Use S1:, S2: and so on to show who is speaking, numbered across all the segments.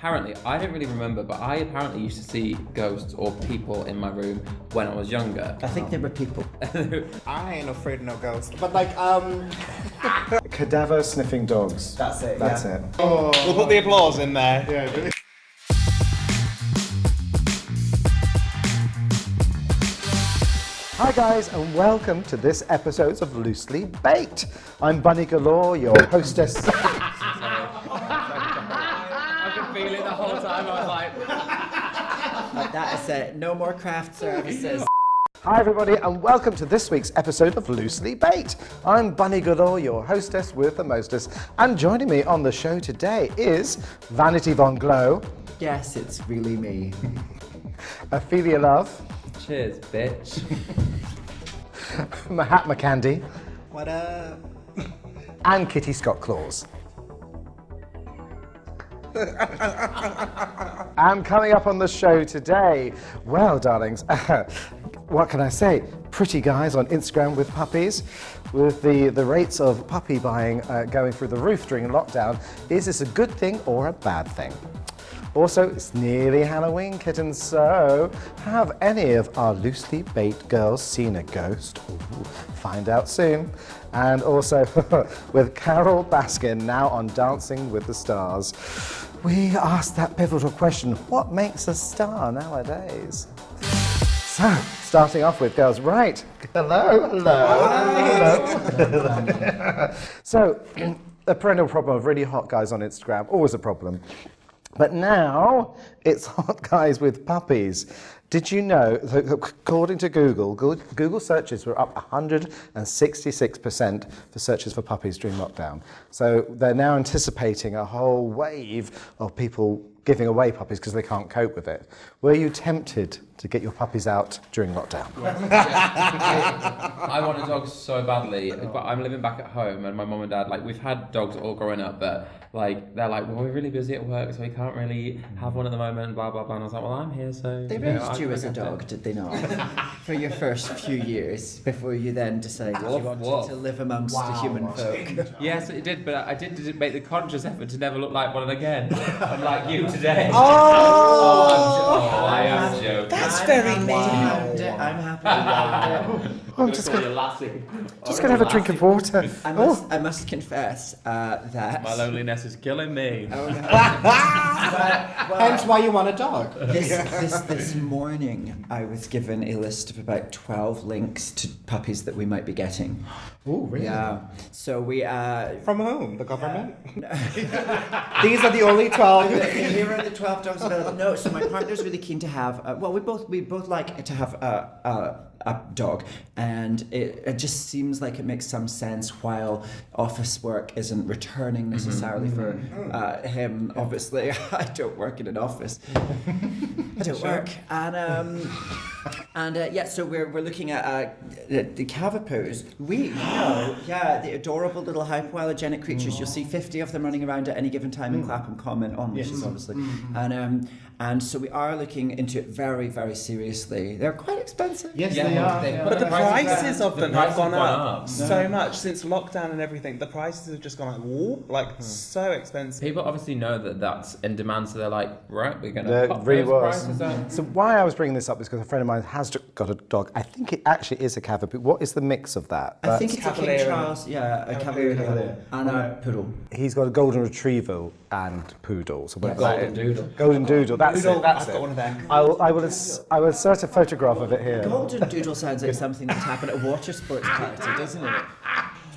S1: Apparently, I don't really remember, but I apparently used to see ghosts or people in my room when I was younger.
S2: I think they were people.
S3: I ain't afraid of no ghosts. But like,
S4: Cadaver sniffing dogs.
S3: That's it.
S4: That's
S3: yeah.
S4: it.
S3: Oh.
S5: We'll put the applause in there.
S3: Yeah.
S4: Hi guys, and welcome to this episode of Loosely Baked. I'm Bunny Galore, your hostess.
S1: I could feel it the whole time. I was like,
S2: That is it. No more craft services.
S4: Hi everybody, and welcome to this week's episode of Loosely Baked. I'm Bunny Galore, your hostess with the mostest, and joining me on the show today is Vanity Von Glow,
S2: Yes, it's really me.
S4: Ophelia Love,
S1: cheers, bitch.
S4: Mahatma Khandi,
S3: What up?
S4: and Kitty Scott-Claus. And coming up on the show today, well, darlings, what can I say? Pretty guys on Instagram with puppies. With the rates of puppy buying going through the roof during lockdown, is this a good thing or a bad thing? Also, it's nearly Halloween, kittens, so have any of our loosely baked girls seen a ghost? Ooh, find out soon. And also, with Carole Baskin now on Dancing with the Stars, we asked that pivotal question, what makes a star nowadays? So, starting off with girls, right. Hello. So, a perennial problem of really hot guys on Instagram, always a problem. But now, it's hot guys with puppies. Did you know that according to Google searches were up 166% for searches for puppies during lockdown. So they're now anticipating a whole wave of people giving away puppies because they can't cope with it. Were you tempted to get your puppies out during lockdown?
S1: I want a dog so badly, but I'm living back at home, and my mum and dad, like, we've had dogs all growing up, but like they're like, well, we're really busy at work, so we can't really have one at the moment, blah blah blah. And I was like, well, I'm here, so
S2: They raised you as a dog, did they not? For your first few years, before you then decided you wanted to live amongst the human folk.
S1: Yes, it did, but I did make the conscious effort to never look like one again, unlike you today. I am joking.
S5: That's very mean.
S2: I'm happy.
S4: I'm just going to have a drink of water.
S2: I must confess that
S1: My loneliness is killing me.
S3: Hence why you want a dog.
S2: This morning I was given a list of about 12 links to puppies that we might be getting.
S4: Oh, really?
S2: Yeah. So we
S3: From whom? The government? These are the only 12.
S2: here are the 12 dogs available. No, so my partner's really keen to have. We both like to have a dog, and it just seems like it makes some sense while office work isn't returning necessarily for him. Obviously, I don't work in an office. I don't work, and so we're looking at the Cavapos. We know, the adorable little hypoallergenic creatures. You'll see 50 of them running around at any given time in Clapham Common on leashes, obviously, and so we are looking into it very, very seriously. They're quite expensive.
S4: Yes, they are.
S5: But the prices of them have gone up so much since lockdown and everything. The prices have just gone so expensive.
S1: People obviously know that that's in demand, so they're like, right, we're going to pop
S4: really
S1: those prices up.
S4: So why I was bringing this up is because a friend of mine has got a dog. I think it actually is a Cavapoo. What is the mix of that?
S2: I think it's
S5: Cavalier
S2: a King Charles, a Cavalier and a Poodle.
S4: He's got a golden retriever and poodle. So
S1: Golden Doodle.
S4: Golden Doodle. That's it. That's
S5: I've got
S4: it.
S5: one of them.
S4: I will insert a photograph of it here.
S2: Golden Doodle sounds like something that happened at a water sports party, doesn't it?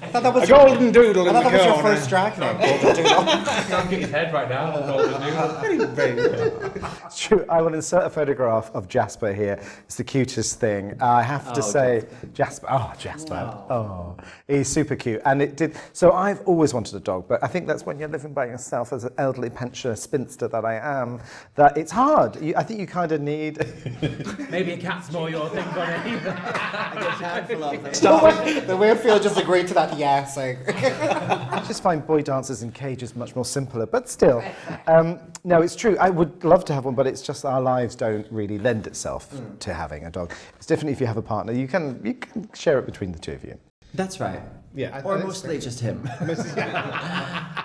S3: I thought that was
S5: A golden doodle in the
S3: was your
S5: corner.
S3: first drag name. Golden Doodle.
S1: I can't get his head right now. Golden Doodle.
S4: True. I will insert a photograph of Jasper here. It's the cutest thing. I have to say, Jasper. Oh, he's super cute. And it did. So I've always wanted a dog, but I think that's when you're living by yourself as an elderly pensioner spinster that I am, that it's hard. I think you kind of need.
S1: Maybe a cat's more your thing, Bunny.
S2: I get a handful of them.
S3: Stop. The weird feel just agreed to that yes.
S4: I just find boy dancers in cages much more simpler, but still. No, it's true. I would love to have one, but it's just our lives don't really lend itself to having a dog. It's different if you have a partner. You can share it between the two of you.
S2: That's right.
S3: Yeah.
S2: Or mostly just him.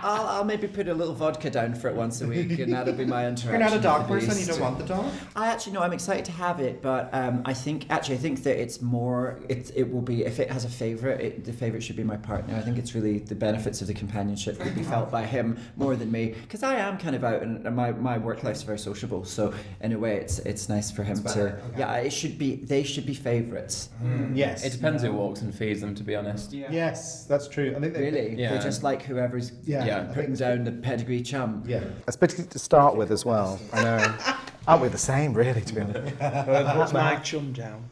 S2: I'll maybe put a little vodka down for it once a week, and that'll be my interaction.
S3: You're not a dog
S2: with the
S3: person. You
S2: beast.
S3: don't want the dog.
S2: I actually no. I'm excited to have it, but I think that it's more. It will be if it has a favorite. The favorite should be my partner. I think it's really the benefits of the companionship will be felt by him more than me, because I am kind of out, and my work life's very sociable. So in a way, it's nice for him to. Okay. Yeah, it should be. They should be favorites.
S3: Yes.
S1: It depends who walks and feeds them, to be honest.
S3: Yeah. Yes, that's true. I think
S2: Really, they're just like whoever's putting down the pedigree chum.
S3: Yeah.
S4: It's pretty to start with as well. I know. Aren't we the same, really, to be honest?
S5: What's my chum down?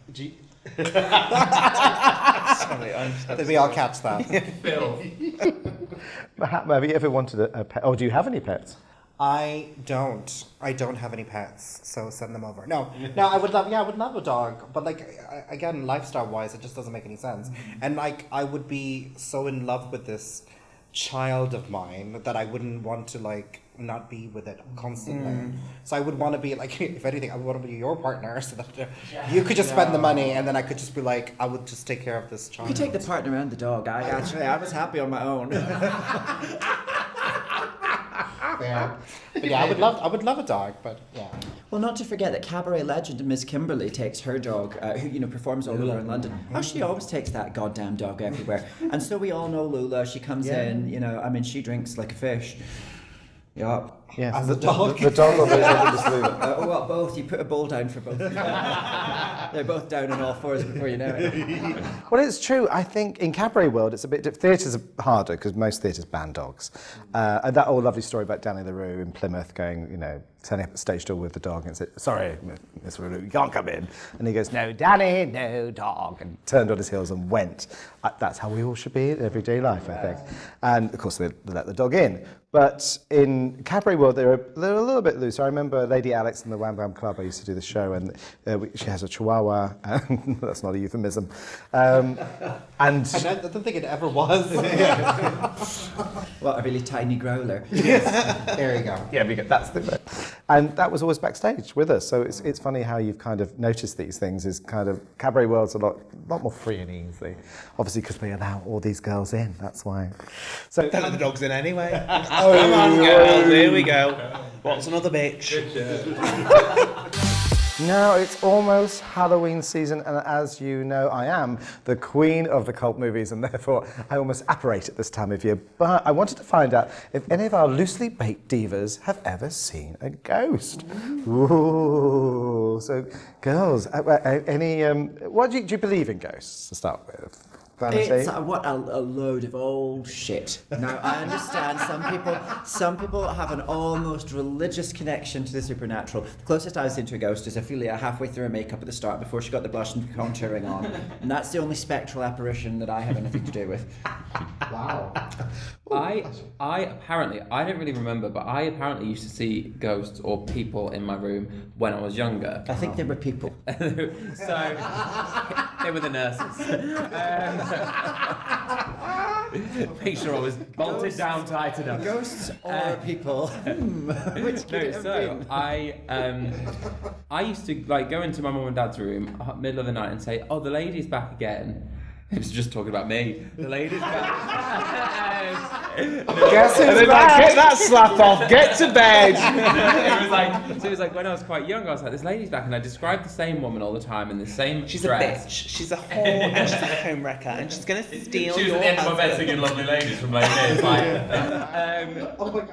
S5: Sorry,
S3: Did we all catch that?
S1: Phil.
S4: Mahatma, have you ever wanted a pet? Or do you have any pets?
S3: I don't have any pets, so send them over. No, I would love a dog, but like again, lifestyle-wise, it just doesn't make any sense. And like, I would be so in love with this child of mine that I wouldn't want to like not be with it constantly. So I would want to be like, if anything, I would want to be your partner, so that you could just spend the money, and then I could just be like, I would just take care of this child.
S2: You could take the partner and the dog. I was happy on my own.
S3: Yeah. But yeah, I would love a dog, but yeah.
S2: Well, not to forget that cabaret legend Miss Kimberly takes her dog, who performs all over in London. Oh, she always takes that goddamn dog everywhere. And so we all know Lula. She comes in, she drinks like a fish. Yeah.
S4: Yes.
S3: As a dog.
S4: The dog or the sleeve.
S2: Well, both. You put a bowl down for both. They're both down on all fours before you know it.
S4: Well, it's true. I think in cabaret world, it's a bit. Theatres are harder because most theatres ban dogs. And that old lovely story about Danny LaRue in Plymouth going, turning up at the stage door with the dog and said, "Sorry, Miss LaRue, you can't come in." And he goes, "No, Danny, no dog," and turned on his heels and went. That's how we all should be in everyday life, I think. And of course, they let the dog in. But in cabaret world, they're a little bit loose. I remember Lady Alex in the Wham Bam Club. I used to do the show, and she has a Chihuahua. And that's not a euphemism. And
S3: I don't think it ever was.
S2: What, a really tiny growler?
S3: There you go.
S4: yeah, that's the bit. And that was always backstage with us. So it's funny how you've kind of noticed these things. Is kind of cabaret world's a lot more free and easy. Obviously, because we allow all these girls in. That's why. So
S5: Don't let the dogs in anyway. Come on, girls, here we go. What's another bitch?
S4: now it's almost Halloween season, and as you know, I am the queen of the cult movies, and therefore I almost apparate at this time of year. But I wanted to find out if any of our loosely baked divas have ever seen a ghost. Ooh. So, girls, any? What do you believe in ghosts to start with? Vanity?
S2: It's what a load of old shit. Now I understand some people have an almost religious connection to the supernatural. The closest I've seen to a ghost is Ophelia halfway through her makeup at the start before she got the blush and contouring on, and that's the only spectral apparition that I have anything to do with.
S3: Wow.
S1: I apparently, I don't really remember, but I apparently used to see ghosts or people in my room when I was younger.
S2: I think they were people.
S1: So they were the nurses. Make sure I was bolted down tight enough.
S2: Ghosts or people? Which could it have been?
S1: I used to go into my mum and dad's room middle of the night and say, "Oh, the lady's back again." It was just talking about me. The lady's back.
S4: Guess who's
S5: And they're like, "Get that slap off, get to bed."
S1: it was like when I was quite young, I was like, "This lady's back," and I described the same woman all the time in the same
S5: She's
S1: dress.
S5: a bitch. She's a whore, and she's a home wrecker, and she's gonna steal
S1: She was
S5: your
S1: at the end of my bed
S5: husband.
S1: singing "Lovely Ladies" from Lady Days.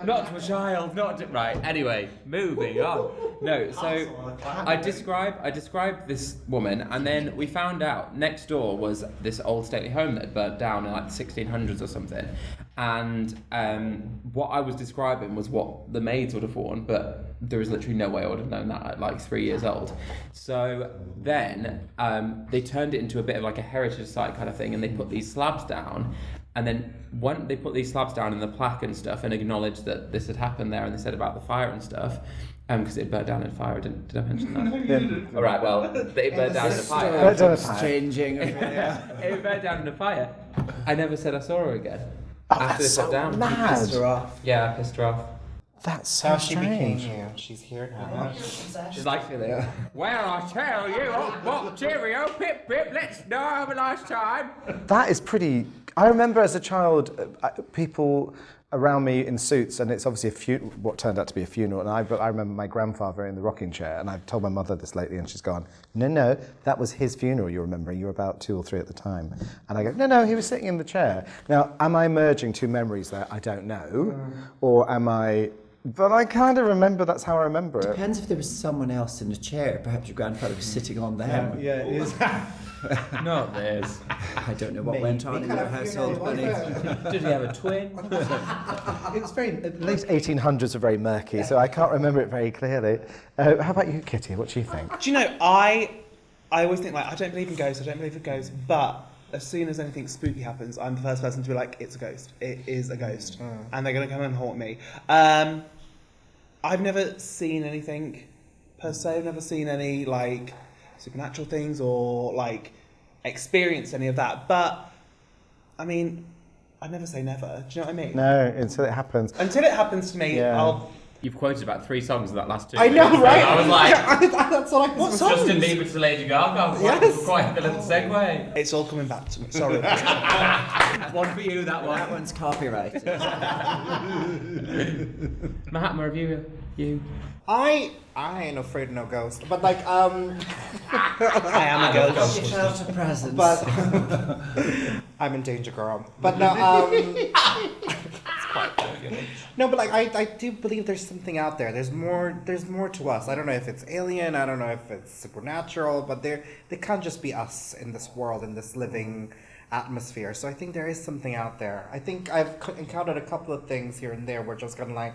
S1: Not to a child, not to, right. Anyway, moving on. No, so I described this woman, and then we found out next door was this old stately home that had burnt down in like the 1600s or something. And what I was describing was what the maids would have worn, but there is literally no way I would have known that at like 3 years old. So then they turned it into a bit of like a heritage site kind of thing, and they put these slabs down. And then when they put these slabs down in the plaque and stuff and acknowledged that this had happened there, and they said about the fire and stuff, because it burnt down in fire. Did I mention that?
S4: Yeah.
S1: All right, well, it burnt down in a fire.
S4: Burnt down in a fire.
S2: Changing.
S1: It burnt down in a fire. I never said I saw her again.
S4: Oh,
S1: After
S4: that's
S1: this
S4: so
S1: went down.
S4: mad.
S2: Pissed her off.
S1: Yeah, I pissed her off.
S4: That's so
S3: How she became
S4: strange.
S3: you. She's here now.
S1: She's like, well, I tell you, what cheerio, pip, pip, let's know, have a nice time.
S4: That is pretty. I remember as a child, people around me in suits, and it's obviously what turned out to be a funeral. And I remember my grandfather in the rocking chair, and I've told my mother this lately, and she's gone, no, that was his funeral. You're remembering. You were about 2 or 3 at the time. And I go, no, he was sitting in the chair. Now, am I merging 2 memories there? I don't know, or am I? But I kind of remember. That's how I remember it.
S2: Depends if there was someone else in the chair. Perhaps your grandfather was sitting on them.
S4: Yeah, it is.
S1: Not this.
S2: I don't know what went on in your household, Bunny.
S1: Did he have a twin?
S4: It's very. The late 1800s are very murky, so I can't remember it very clearly. How about you, Kitty? What do you think?
S5: Do you know, I always think, like, I don't believe in ghosts, but as soon as anything spooky happens, I'm the first person to be like, it's a ghost. It is a ghost. And they're going to come and haunt me. I've never seen anything, per se. I've never seen any, like, supernatural things or, like, experienced any of that. But, I mean, I'd never say never. Do you know what I mean?
S4: No, until it happens.
S5: Until it happens to me,
S4: Yeah.
S1: You've quoted about 3 songs in that last 2
S3: I know,
S1: minutes,
S3: right?
S1: so I was like,
S3: That's what I was.
S1: Justin Bieber to Lady Gaga. Quite a little segue.
S5: It's all coming back to me. Sorry.
S1: One for you, that one.
S2: That one's copyrighted.
S1: Mahatma, have you?
S3: I ain't afraid of no ghost, but like
S5: I am a ghost.
S2: You felt a presence.
S3: but I'm in danger, girl. But no, no, but like I do believe there's something out there. There's more to us. I don't know if it's alien. I don't know if it's supernatural. But they can't just be us in this world, in this living atmosphere. So I think there is something out there. I think I've encountered a couple of things here and there where just kind of like,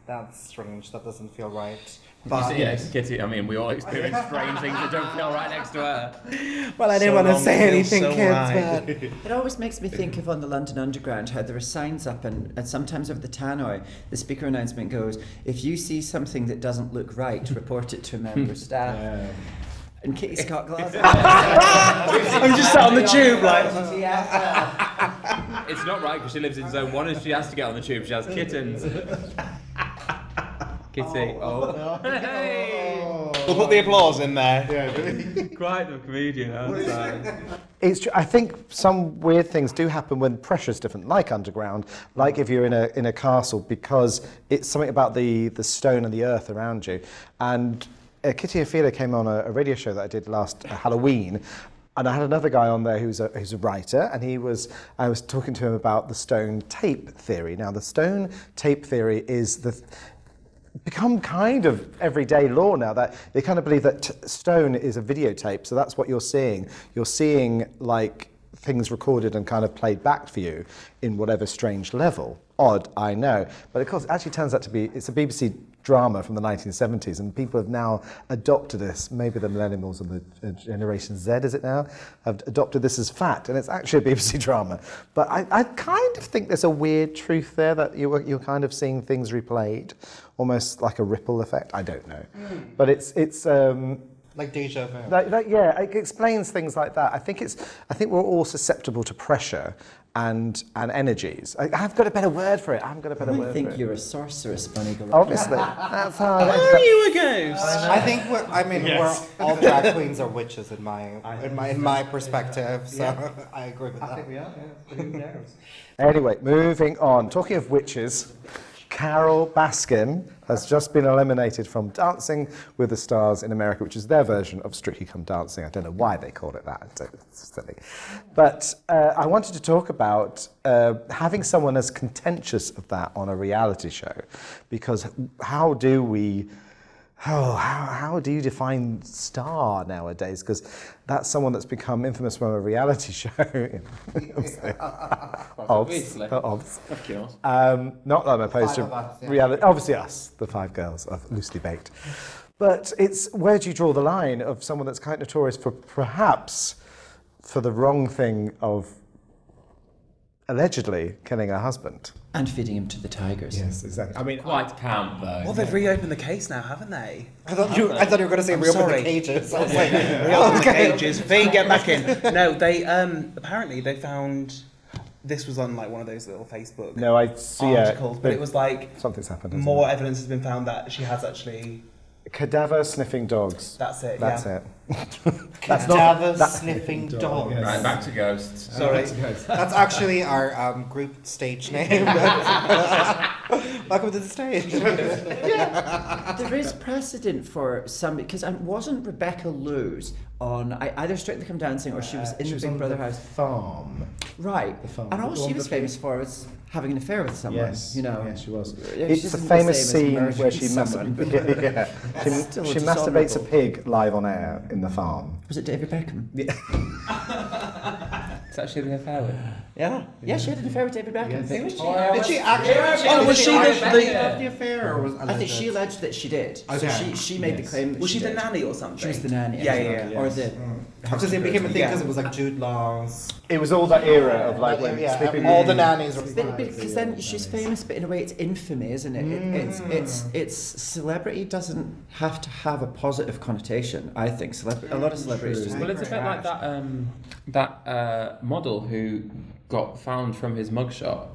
S3: that's strange. That doesn't feel right. But
S1: Yes, Kitty. I mean, we all experience strange things that don't feel right next to her.
S3: well, I didn't
S5: So
S3: want to
S5: long
S3: say
S5: feels
S3: anything,
S5: so
S3: kids.
S5: right.
S3: But
S2: It always makes me think of on the London Underground how there are signs up and sometimes over the tannoy the speaker announcement goes, if you see something that doesn't look right, report it to a member of staff. And Kitty Scott-Claus.
S5: I'm just sat on the tube, like.
S1: It's not right because she lives in zone 1 and she has to get on the tube. She has kittens. Kitty. Oh. Hey.
S5: We'll put the applause in there.
S1: Quite the comedian outside.
S4: It's true. I think some weird things do happen when pressure's different, like underground, like if you're in a castle, because it's something about the stone and the earth around you. And Kitty Ophelia came on a radio show that I did last Halloween, and I had another guy on there who's a writer, and I was talking to him about the stone tape theory. Now, the stone tape theory is become kind of everyday law now, that they kind of believe that stone is a videotape, so that's what you're seeing. You're seeing like things recorded and kind of played back for you in whatever strange level. Odd, I know, but of course it actually turns out to be, it's a BBC drama from the 1970s, and people have now adopted this, maybe the millennials and the Generation Z, is it now, have adopted this as fact, and it's actually a BBC drama. But I kind of think there's a weird truth there, that you're kind of seeing things replayed, almost like a ripple effect. I don't know. But it's
S3: like deja vu.
S4: yeah, it explains things like that. I think we're all susceptible to pressure and energies. I've got a better word for it. I
S2: think you're a sorceress, Bunny Galore.
S4: Obviously, that's how.
S5: Are you a ghost?
S3: I think we're all drag queens are witches in my perspective. So I agree with that.
S4: we are. Yeah. Anyway, moving on. Talking of witches, Carole Baskin has just been eliminated from Dancing with the Stars in America, which is their version of Strictly Come Dancing. I don't know why they called it that. It's silly. But I wanted to talk about having someone as contentious of that on a reality show, because how do you define star nowadays? Because that's someone that's become infamous from a reality show.
S1: Obviously.
S4: Obs.
S1: Of course.
S4: Not that I'm opposed
S3: Five
S4: to
S3: of us, yeah.
S4: reality. Obviously us, the 5 girls, are loosely baked. But it's, where do you draw the line of someone that's quite notorious for perhaps for the wrong thing of allegedly killing her husband?
S2: And feeding him to the tigers.
S4: Yes, exactly. I mean,
S1: Quite camp though.
S5: Well, they've reopened the case now, haven't they?
S3: I thought you were going to say reopen
S5: sorry.
S3: the cages. I was like,
S5: Reopen the cages. V, get back in. No, they apparently they found this was on like one of those little Facebook
S4: No, I see
S5: articles, but it was like
S4: something's happened. hasn't
S5: more
S4: it?
S5: evidence has been found that she has actually.
S4: Cadaver sniffing dogs.
S5: That's it.
S4: That's
S5: yeah.
S4: it. That's not
S3: Cadaver
S4: that,
S3: sniffing dog.
S4: Yes.
S1: Right, back to ghosts.
S5: Sorry.
S3: That's actually our group stage name. Welcome to the stage.
S2: There is precedent for somebody, because wasn't Rebecca Lewis on either Strictly Come Dancing or she was in the Big Brother house?
S4: Farm.
S2: Right.
S4: The farm.
S2: And all
S4: The
S2: she
S4: one
S2: was
S4: that-
S2: famous for was having an affair with someone.
S4: Yes,
S2: You know.
S4: yes, she was.
S2: Yeah,
S4: It's
S2: she's
S4: a
S2: the
S4: famous
S2: same as
S4: scene where
S2: murdering
S4: she
S2: someone. Still
S4: she masturbates a
S2: dishonourable.
S4: pig live on air in the farm.
S2: Was it David Beckham?
S1: It's actually the affair with.
S2: Yeah. Yeah, she had an affair with David Beckham.
S4: Yes.
S3: Did she actually?
S5: Oh, was she
S3: the affair, or was
S2: I think she alleged that she did. So
S3: Okay.
S2: she made the claim that
S5: Was she the
S2: did.
S5: nanny or something?
S2: She was the nanny.
S5: Yeah,
S2: I
S5: yeah,
S2: think.
S5: yeah.
S2: Or the...
S3: Because it became a thing
S5: Yeah.
S3: because it was like Jude Law's.
S4: It was all that era of like when Sleeping
S3: all the
S4: Beauty-
S3: nannies were.
S2: Because then she's famous, but in a way it's infamy, isn't it? It's celebrity doesn't have to have a positive connotation. I think a lot of celebrities just
S1: Well, it's a bit like that model who got found from his mugshot.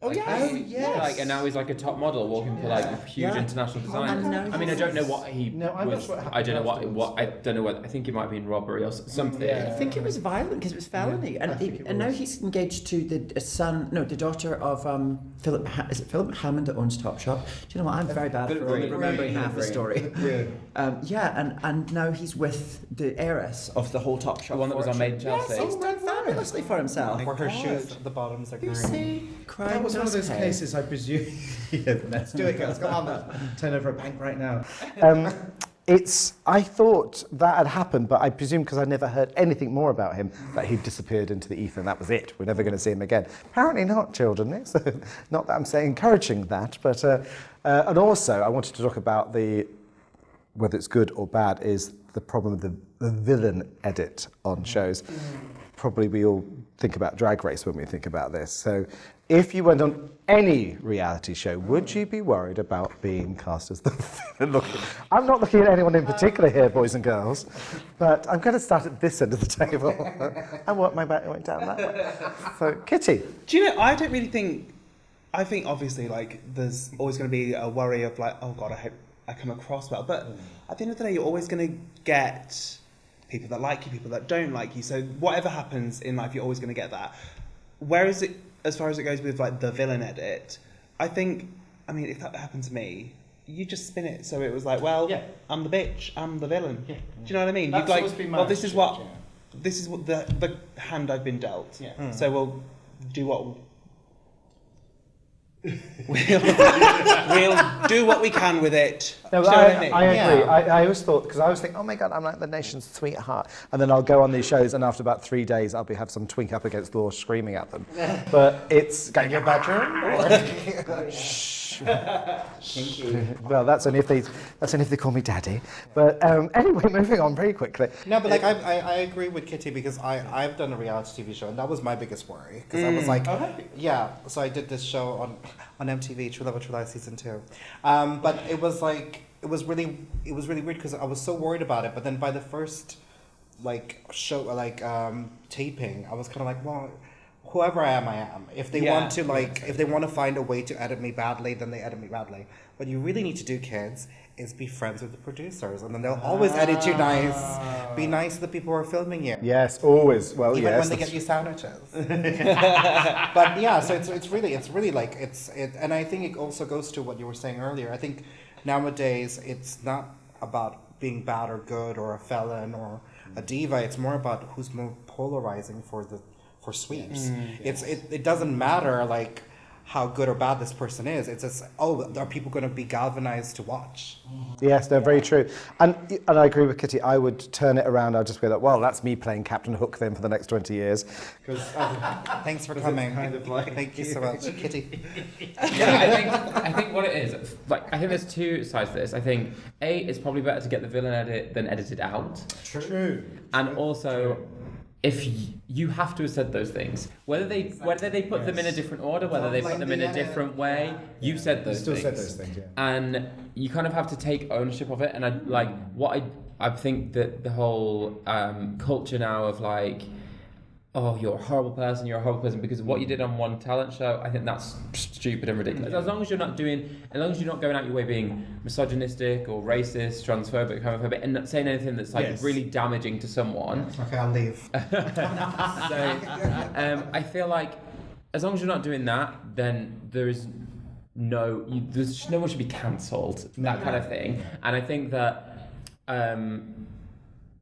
S2: Oh, yes. Oh, yes.
S1: Like, and now he's like a top model walking for like huge
S2: Yeah.
S1: international designers.
S2: And now
S1: I mean, I don't know what he
S4: No, I'm not
S1: was.
S4: sure what
S1: I don't know
S4: happened
S1: what I don't know what. I think it might have been robbery or something.
S2: I think it was violent because it was felony, and now he's engaged to the daughter of Philip. Is it Philip Hammond that owns Topshop? Do you know what? I'm very bad for remembering half the story. And now he's with the heiress of the whole Topshop.
S1: The one that was on Made in Chelsea.
S2: Yes, he's done fabulously for himself.
S3: Where her shoes at the bottoms are
S2: You
S3: green.
S2: see, crime
S4: That was one of
S2: does
S4: those
S2: pay.
S4: cases, I presume. Yeah, let's do it, girls. Come on, then. Turn over a bank right now. I thought that had happened, but I presume because I never heard anything more about him, that he'd disappeared into the ether and that was it. We're never going to see him again. Apparently not, children. It's, not that I'm saying encouraging that, but and also I wanted to talk about whether it's good or bad is the problem with the villain edit on shows. Probably we all think about Drag Race when we think about this. So if you went on any reality show, would you be worried about being cast as the villain? I'm not looking at anyone in particular here, boys and girls, but I'm going to start at this end of the table and work my way down that way. So, Kitty.
S5: Do you know, I don't really think. I think obviously, like, there's always going to be a worry of like, oh God, I hope I come across well. But at the end of the day, you're always going to get people that like you, people that don't like you. So whatever happens in life, you're always going to get that. Whereas as far as it goes with like the villain edit, I think, I mean, if that happened to me, you just spin it so it was like, well, I'm the bitch, I'm the villain. Yeah. Do you know what I mean?
S4: That's
S5: You'd like,
S4: always been my
S5: well, this is what
S4: attitude,
S5: this is what the hand I've been dealt. Yeah. So we'll do what. We'll do what we can with it.
S4: No,
S5: Do you know what I mean?
S4: I agree.
S3: Yeah.
S4: I always thought, because I always think, oh my God, I'm like the nation's sweetheart. And then I'll go on these shows, and after about 3 days, I'll have some twink up against the wall screaming at them. But it's... Go in your bedroom? Shh. Well, that's only if they call me daddy. But anyway, moving on very quickly.
S3: No, but like I agree with Kitty because I've done a reality TV show and that was my biggest worry because I was like, yeah. So I did this show on MTV, True Love, True Lies season 2, but it was really weird because I was so worried about it. But then by the first taping, I was kind of like, well, whoever I am. If they want to if they want to find a way to edit me badly, then they edit me badly. What you really need to do, kids, is be friends with the producers, and then they'll always edit you nice. Be nice to the people who are filming you.
S4: Yes, always. Well,
S3: Even
S4: yes.
S3: when they get you sandwiches. But yeah, so it's really like and I think it also goes to what you were saying earlier. I think nowadays it's not about being bad or good or a felon or a diva. It's more about who's more polarizing for sweeps. It doesn't matter like how good or bad this person is. It's just, are people going to be galvanized to watch?
S4: Yes, they're very true. And I agree with Kitty. I would turn it around. I'd just be like, well, that's me playing Captain Hook then for the next 20 years.
S3: Thanks for coming. Thank you so much, Kitty.
S1: Yeah, I think what it is, like, I think there's two sides to this. I think it's probably better to get the villain edit than edit it out.
S4: True.
S1: And also, if you have to have said those things, whether they put them in a different order, whether they put them in a different way, you said those things.
S4: Said those things, yeah.
S1: And you kind of have to take ownership of it. And I think that the whole culture now of like oh, you're a horrible person, because of what you did on one talent show, I think that's stupid and ridiculous. As long as you're not going out your way being misogynistic or racist, transphobic, homophobic, and not saying anything that's like really damaging to someone.
S3: Okay, I'll leave.
S1: So, I feel like as long as you're not doing that, then there's no one should be cancelled, that kind of thing. And I think that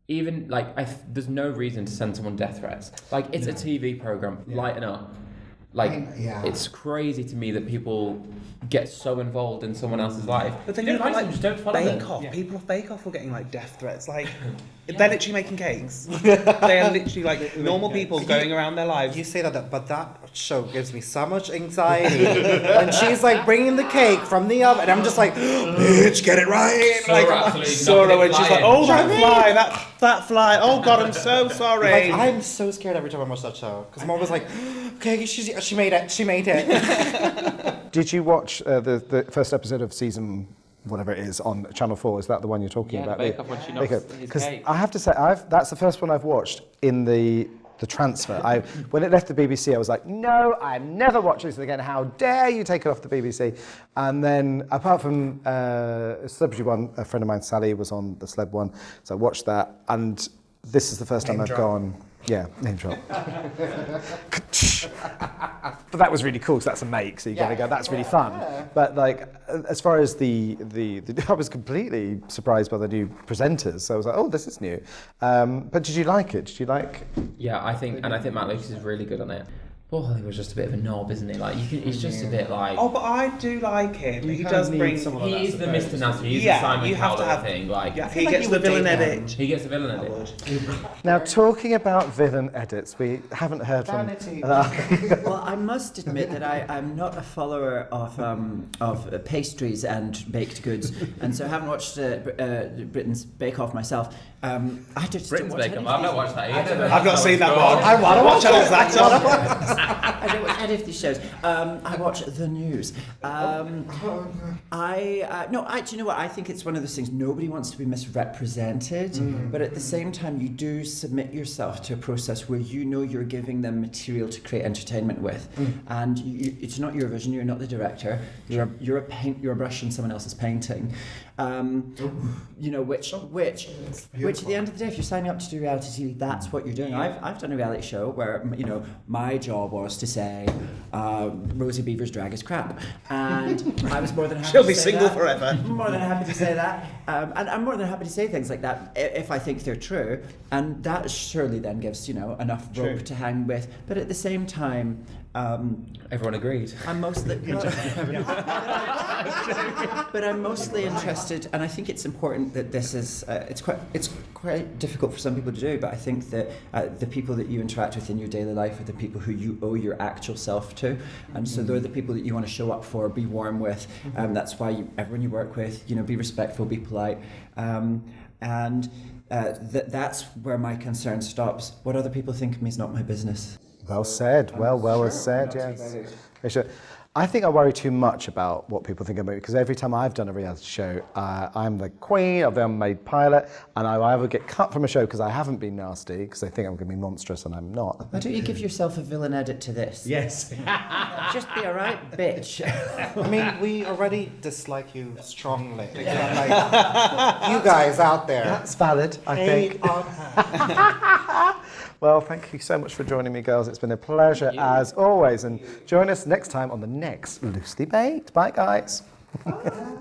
S1: even like there's no reason to send someone death threats. Like it's a TV program, lighten up. Like it's crazy to me that people get so involved in someone else's life.
S5: But then
S1: you don't like them, just don't follow them.
S5: Bake Off. People off Bake Off were getting like death threats. Like they're literally making cakes. They are literally like normal people going around their lives.
S3: You say that, but that show gives me so much anxiety. And she's like bringing the cake from the oven, and I'm just like, bitch, get it right.
S5: Sorrow, and she's like, oh, that fly. Oh God, I'm so sorry.
S3: Like, I'm so scared every time I watch that show because I'm always like, okay, she made it.
S4: Did you watch the first episode of season whatever it is on Channel 4? Is that the one you're talking about?
S1: Bake Off when she knocks his
S4: Because
S1: cake.
S4: I have to say, that's the first one I've watched in the transfer. When it left the BBC, I was like, no, I'm never watching this again. How dare you take it off the BBC? And then, apart from Celebrity one, a friend of mine, Sally, was on the Celeb one, so I watched that. And this is the first time I've gone. Yeah, name drop. But that was really cool because that's a make, so you gotta go, that's really fun. But like, as far as the I was completely surprised by the new presenters, so I was like, oh, this is new. But did you like it? Did you like?
S1: Yeah, I think Matt Lucas is really good on it. Paul Hollywood's just a bit of a knob, isn't he? Like, he's just a bit like...
S5: Oh, but I do like him. He does bring...
S1: He is the Mr. Nasty. He's the Simon Cowell thing. Like,
S5: he gets the villain edit.
S1: He gets the villain edit.
S4: Now, talking about villain edits, we haven't heard
S3: Vanity.
S2: Well, I must admit that I'm not a follower of pastries and baked goods, and so I haven't watched Britain's Bake Off myself. I just
S1: Britain's
S2: don't
S1: Bake Off. I've not watched that either.
S5: I've not seen that one.
S3: I want to watch
S5: What channel is that on?
S2: I don't watch any of these shows. I watch the news. Do you know what? I think it's one of those things. Nobody wants to be misrepresented, but at the same time, you do submit yourself to a process where you know you're giving them material to create entertainment with, and it's not your vision. You're not the director. You're a brush in someone else's painting. Which at the end of the day, if you're signing up to do reality TV, that's what you're doing. I've done a reality show where my job was to say Rosie Beaver's drag is crap, and I was more than happy.
S5: She'll
S2: to
S5: be
S2: say
S5: single
S2: that.
S5: forever.
S2: More than happy to say that, and I'm more than happy to say things like that if I think they're true, and that surely then gives enough rope to hang with. But at the same time.
S1: Everyone agreed.
S2: I'm mostly, but I'm mostly interested, and I think it's important that this is. It's quite difficult for some people to do, but I think that the people that you interact with in your daily life are the people who you owe your actual self to, and so they're the people that you want to show up for, be warm with. That's why everyone you work with, be respectful, be polite, and that's where my concern stops. What other people think of me is not my business.
S4: Well said. Well said. Yes. I think I worry too much about what people think about me because every time I've done a reality show, I'm the queen of the unmade pilot, and I either get cut from a show because I haven't been nasty because they think I'm going to be monstrous and I'm not.
S2: Why don't you give yourself a villain edit to this?
S4: Yes.
S2: Just be a right bitch.
S3: I mean, we already dislike you strongly. Like, you guys out there.
S4: That's valid, I think. Well, thank you so much for joining me, girls. It's been a pleasure as always. And join us next time on the next Loosely Baked. Bye, guys. Bye.